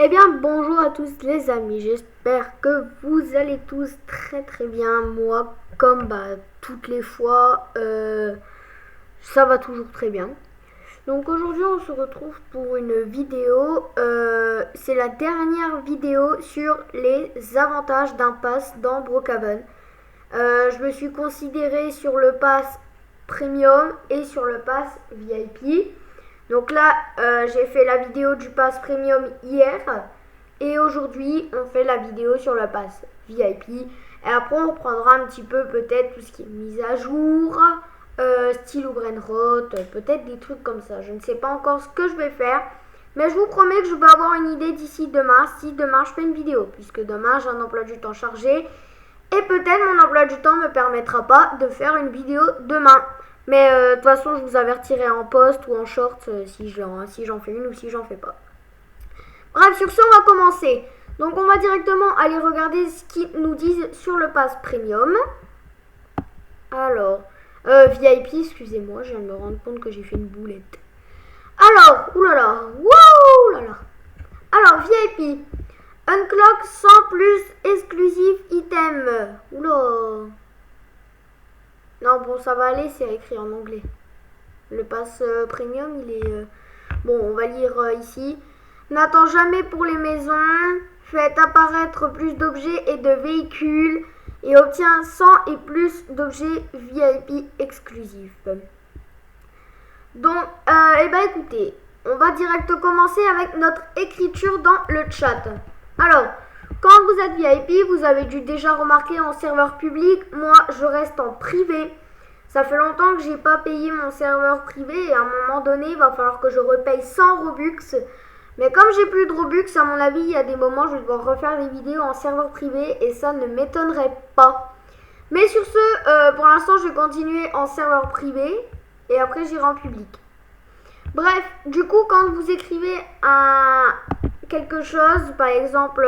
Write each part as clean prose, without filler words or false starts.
Eh bien, bonjour à tous les amis, j'espère que vous allez tous très bien. Moi, comme toutes les fois, ça va toujours très bien. Donc aujourd'hui, on se retrouve pour une vidéo. C'est la dernière vidéo sur les avantages d'un pass dans Brookhaven. Je me suis considéré sur le pass Premium et sur le pass VIP. Donc là, j'ai fait la vidéo du pass Premium hier. Et aujourd'hui, on fait la vidéo sur le pass VIP. Et après, on reprendra un petit peu peut-être tout ce qui est mise à jour, style ou Brainrot, peut-être des trucs comme ça. Je ne sais pas encore ce que je vais faire. Mais je vous promets que je vais avoir une idée d'ici demain, si demain je fais une vidéo. Puisque demain, j'ai un emploi du temps chargé. Et peut-être mon emploi du temps ne me permettra pas de faire une vidéo demain. Mais de toute façon, je vous avertirai en post ou en short si j'en fais une ou si j'en fais pas. Bref, sur ce, on va commencer. Donc, on va directement aller regarder ce qu'ils nous disent sur le pass premium. Alors, VIP, excusez-moi, je viens de me rendre compte que j'ai fait une boulette. Alors, oulala, wouh. Alors, VIP, unclock 100 plus exclusive item. Oula. Non, bon, ça va aller, c'est écrit en anglais. Le pass premium, il est... Bon, on va lire ici. N'attends jamais pour les maisons. Faites apparaître plus d'objets et de véhicules. Et obtiens 100 et plus d'objets VIP exclusifs. Donc, écoutez, on va direct commencer avec notre écriture dans le chat. Alors, quand vous êtes VIP, vous avez dû déjà remarquer en serveur public, moi je reste en privé. Ça fait longtemps que j'ai pas payé mon serveur privé et à un moment donné, il va falloir que je repaye 100 Robux. Mais comme j'ai plus de Robux, à mon avis, il y a des moments où je vais devoir refaire des vidéos en serveur privé et ça ne m'étonnerait pas. Mais sur ce, pour l'instant, je vais continuer en serveur privé et après j'irai en public. Bref, du coup, quand vous écrivez quelque chose, par exemple...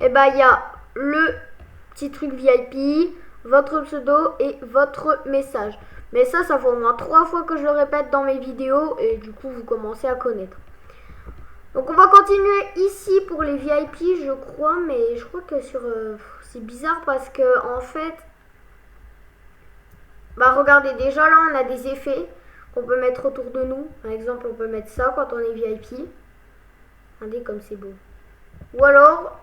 il y a le petit truc VIP, votre pseudo et votre message. Mais ça fait au moins 3 fois que je le répète dans mes vidéos et du coup, vous commencez à connaître. Donc, on va continuer ici pour les VIP, je crois, mais je crois que sur... c'est bizarre parce que, en fait... regardez, déjà là, on a des effets qu'on peut mettre autour de nous. Par exemple, on peut mettre ça quand on est VIP. Regardez comme c'est beau. Ou alors,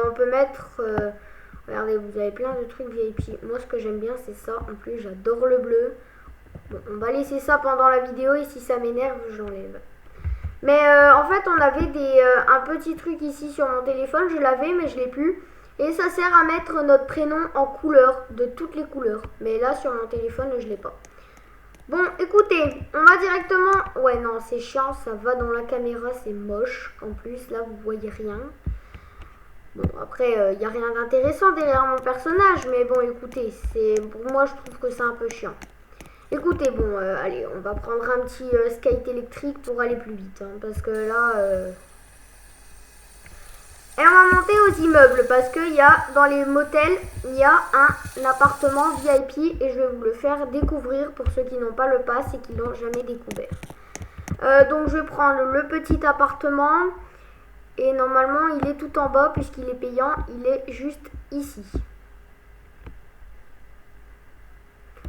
on peut mettre... regardez, vous avez plein de trucs VIP. Moi, ce que j'aime bien, c'est ça. En plus, j'adore le bleu. Bon, on va laisser ça pendant la vidéo et si ça m'énerve, j'enlève. Mais en fait, on avait un petit truc ici sur mon téléphone. Je l'avais, mais je l'ai plus. Et ça sert à mettre notre prénom en couleur, de toutes les couleurs. Mais là, sur mon téléphone, je l'ai pas. Bon, écoutez, on va directement... Ouais, non, c'est chiant, ça va dans la caméra, c'est moche. En plus, là, vous voyez rien. Bon, après, il n'y a rien d'intéressant derrière mon personnage. Mais bon, écoutez, pour moi, je trouve que c'est un peu chiant. Écoutez, bon, allez, on va prendre un petit skate électrique pour aller plus vite. Hein, parce que là... Et on va monter aux immeubles parce qu'il y a, dans les motels, il y a un appartement VIP et je vais vous le faire découvrir pour ceux qui n'ont pas le pass et qui l'ont jamais découvert. Donc je vais prendre le petit appartement et normalement il est tout en bas puisqu'il est payant, il est juste ici.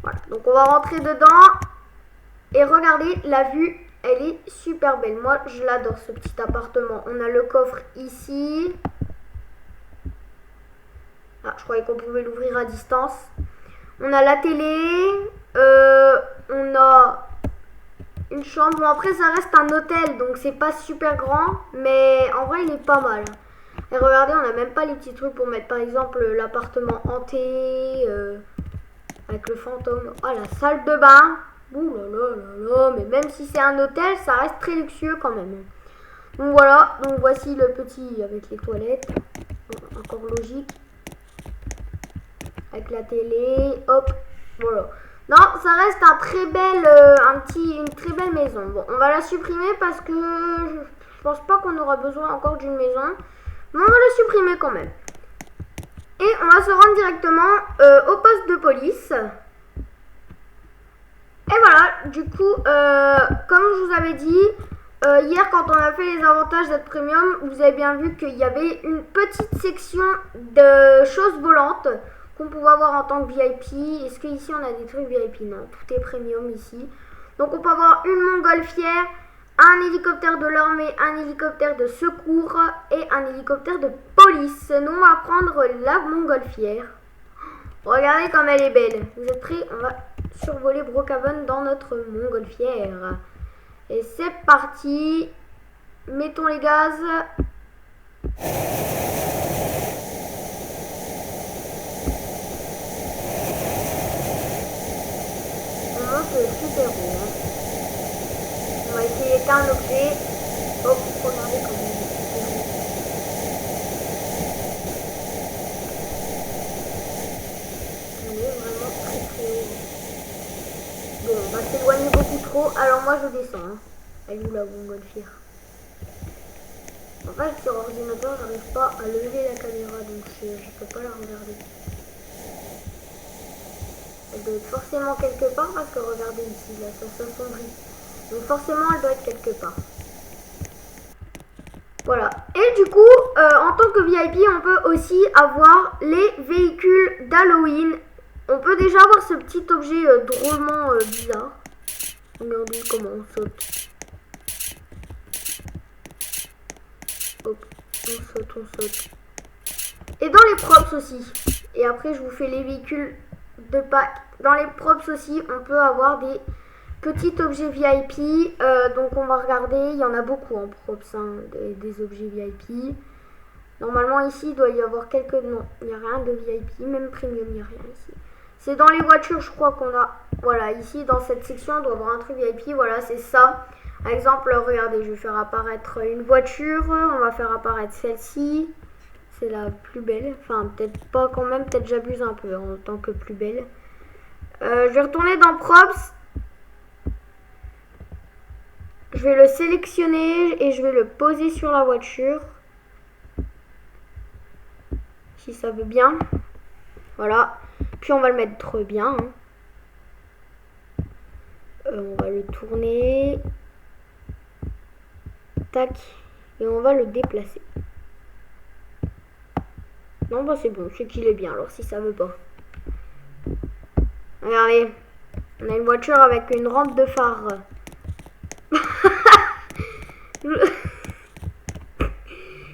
Voilà, donc on va rentrer dedans et regardez la vue. Elle est super belle. Moi, je l'adore, ce petit appartement. On a le coffre ici. Ah, je croyais qu'on pouvait l'ouvrir à distance. On a la télé. On a une chambre. Bon, après, ça reste un hôtel, donc c'est pas super grand. Mais en vrai, il est pas mal. Et regardez, on n'a même pas les petits trucs pour mettre, par exemple, l'appartement hanté. Avec le fantôme. Oh, la salle de bain. Ouh là, mais même si c'est un hôtel, ça reste très luxueux quand même. Donc voilà, donc voici le petit avec les toilettes. Encore logique. Avec la télé, hop, voilà. Non, ça reste un très bel, une très belle maison. Bon, on va la supprimer parce que je pense pas qu'on aura besoin encore d'une maison. Mais on va la supprimer quand même. Et on va se rendre directement au poste de police. voilà, du coup, comme je vous avais dit, hier quand on a fait les avantages d'être premium, vous avez bien vu qu'il y avait une petite section de choses volantes qu'on pouvait avoir en tant que VIP. Est-ce qu'ici on a des trucs VIP? Non, tout est premium ici. Donc on peut avoir une montgolfière, un hélicoptère de l'armée, un hélicoptère de secours et un hélicoptère de police. Nous on va prendre la montgolfière. Regardez comme elle est belle. Vous êtes prêts? On va survoler Brookhaven dans notre montgolfière. Et c'est parti. Mettons les gaz. On monte super haut. Hein. On va essayer d'éteindre l'objet. Oh, regardez comme il est. On est vraiment très très haut. Bon, on va s'éloigner beaucoup trop. Alors moi je descends. Hein. Elle est où la montgolfière? En fait sur ordinateur j'arrive pas à lever la caméra donc je peux pas la regarder. Elle doit être forcément quelque part parce que regardez ici, là ça s'assombrit. Donc forcément elle doit être quelque part. Voilà. Et du coup, en tant que VIP, on peut aussi avoir les véhicules d'Halloween. On peut déjà avoir ce petit objet drôlement bizarre. Regardez comment on saute. Hop, on saute. Et dans les props aussi. Et après, je vous fais les véhicules de pack. Dans les props aussi, on peut avoir des petits objets VIP. Donc, on va regarder. Il y en a beaucoup en props, hein, des objets VIP. Normalement, ici, il doit y avoir quelques... Non, il n'y a rien de VIP. Même premium, il n'y a rien ici. C'est dans les voitures, je crois qu'on a... Voilà, ici, dans cette section, on doit avoir un truc VIP. Voilà, c'est ça. Par exemple, regardez, je vais faire apparaître une voiture. On va faire apparaître celle-ci. C'est la plus belle. Enfin, peut-être pas quand même. Peut-être j'abuse un peu en tant que plus belle. Je vais retourner dans Props. Je vais le sélectionner et je vais le poser sur la voiture. Si ça veut bien. Voilà. Puis on va le mettre bien. Hein. On va le tourner. Tac. Et on va le déplacer. Non, bah c'est bon. C'est qu'il est bien. Alors si ça veut pas. Regardez. On a une voiture avec une rampe de phare.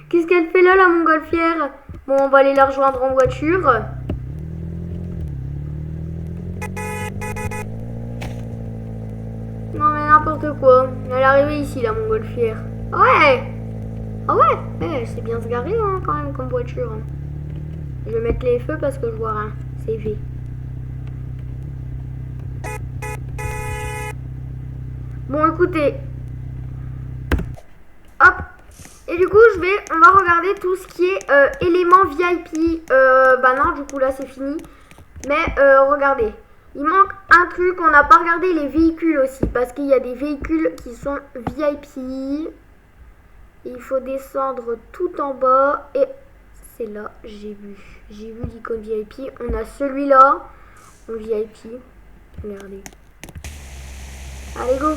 Qu'est-ce qu'elle fait là, la montgolfière? Bon, on va aller la rejoindre en voiture. Non mais n'importe quoi. Elle est arrivée ici, la montgolfière. Ouais. Ah ouais, elle s'est bien se garer hein, quand même comme voiture. Je vais mettre les feux parce que je vois rien. C'est V. Bon écoutez. Hop. Et du coup on va regarder tout ce qui est éléments VIP. Bah non, du coup là c'est fini. Mais regardez. Il manque un truc, on n'a pas regardé les véhicules aussi. Parce qu'il y a des véhicules qui sont VIP. Il faut descendre tout en bas. Et c'est là, j'ai vu l'icône VIP. On a celui-là en VIP. Regardez. Allez, go!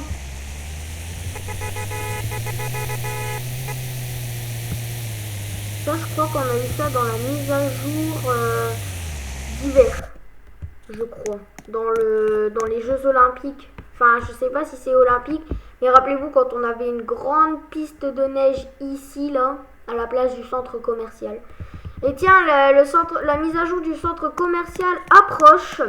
Ça, je crois qu'on a eu ça dans la mise à jour d'hiver. Je crois. Dans les Jeux Olympiques. Enfin, je sais pas si c'est olympique. Mais rappelez-vous quand on avait une grande piste de neige ici, là, à la place du centre commercial. Et tiens, la mise à jour du centre commercial approche.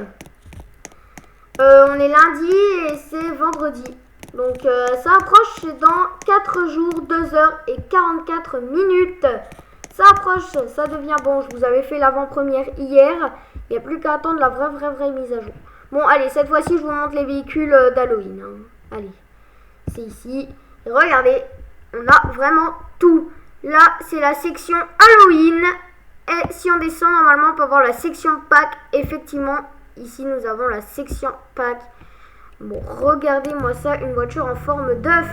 On est lundi et c'est vendredi. Donc ça approche, c'est dans 4 jours, 2 heures et 44 minutes. Ça approche, ça devient bon. Je vous avais fait l'avant-première hier. Il n'y a plus qu'à attendre la vraie mise à jour. Bon, allez, cette fois-ci, je vous montre les véhicules d'Halloween. Hein. Allez, c'est ici. Et regardez, on a vraiment tout. Là, c'est la section Halloween. Et si on descend, normalement, on peut avoir la section pack. Effectivement, ici, nous avons la section pack. Bon, regardez-moi ça, une voiture en forme d'œuf.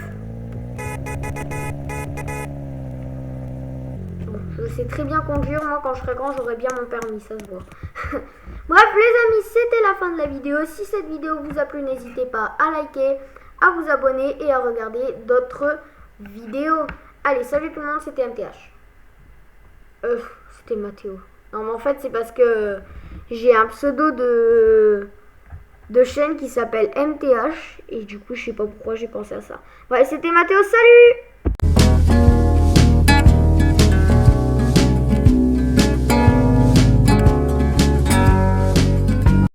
Bon, je sais très bien conduire. Moi, quand je serai grand, j'aurai bien mon permis, ça se voit. Bref les amis, c'était la fin de la vidéo. Si cette vidéo vous a plu, n'hésitez pas à liker, à vous abonner et à regarder d'autres vidéos. Allez, salut tout le monde, c'était MTH. C'était Mathéo. Non mais en fait c'est parce que j'ai un pseudo de chaîne qui s'appelle MTH et du coup je sais pas pourquoi j'ai pensé à ça. Ouais, c'était Mathéo, salut!